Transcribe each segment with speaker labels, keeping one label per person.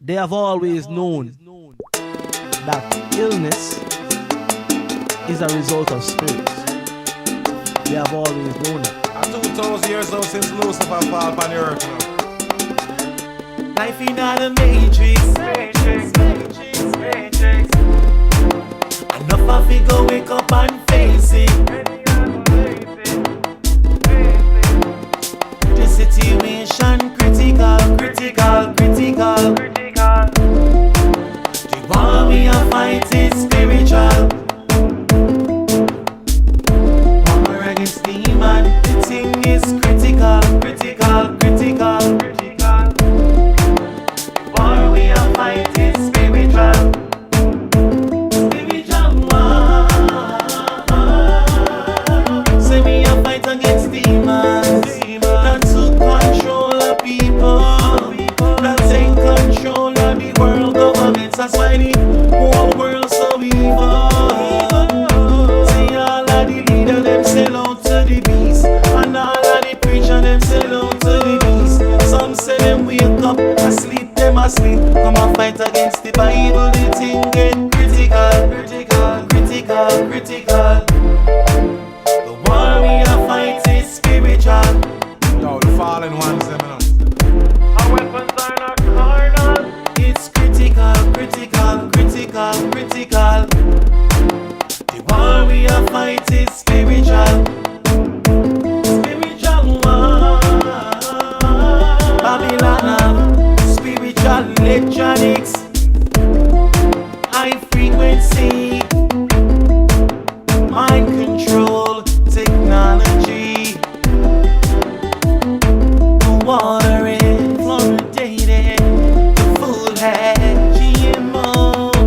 Speaker 1: They have always known that illness is a result of spirits. They have always known it.
Speaker 2: 2,000 years now since Lucifer fall upon the earth now.
Speaker 3: Life in the matrix. Enough of it go wake up and face it. The situation critical. The war we are fighting spiritual. War against demon. The thing is critical. The war we are fighting spiritual. Spiritual war. Say we are fight against demons. That to control the people. That take control of the world governments. That's why the whole world so evil. See all of the leaders them sell out to the beast, and all of the preachers them sell out to the beast. Some say them wake up, asleep them asleep. Come and fight against the Bible. The thing get critical. The war we are fighting spiritual.
Speaker 2: Yo, the fallen ones, them know.
Speaker 3: Our weapons are not carnal. It's critical. The war we are fighting spiritual. Spiritual war. Babylon have spiritual electronics. High frequency. Mind control technology. The water is fluoridated. The food has GMOs.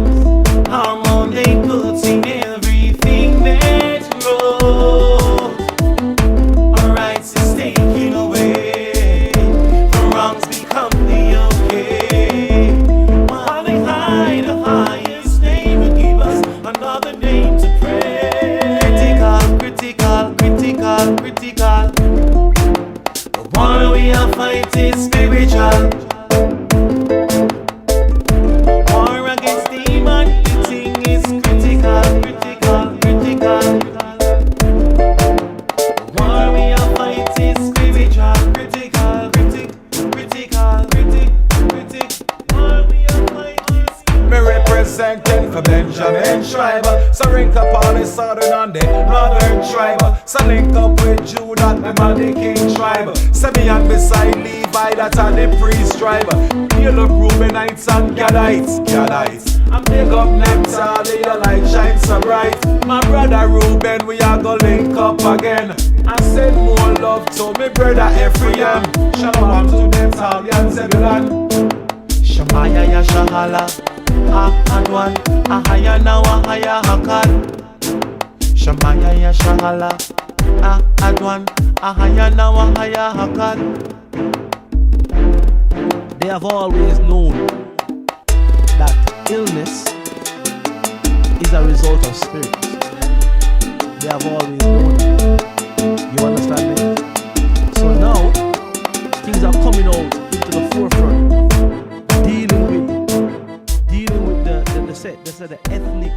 Speaker 3: Hormone they put in everything that grows. Our rights is taken away. The wrongs become the okay. While they hide the highest name and give us another name to pray. Critical. The war we are fighting spiritual. War against demon, the thing is critical. The war we are fighting spiritual. Critical. War we are fighting spiritual.
Speaker 2: Me representing for Benjamin tribe. So link up all the southern and the northern tribe. So link up with Judah, them and the king tribe. Say me and beside Levi, that are the priest tribe. Hail up Reubenites and Gadites. And big up Naphtali, the light shine so bright. My brother Reuben, we are gonna link up again. And send more love to me brother Ephraim. Shalom to Naphtali and Zebulun.
Speaker 3: Shemaya ya shahala, Adwan, Ahaya now Ahaya Hakal. Shemaya ya shahala, Adwan, Ahaya now Ahaya Hakal.
Speaker 1: They have always known that illness is a result of spirits. They have always known it. You understand me? So now, things are coming out into the forefront, dealing with the ethnic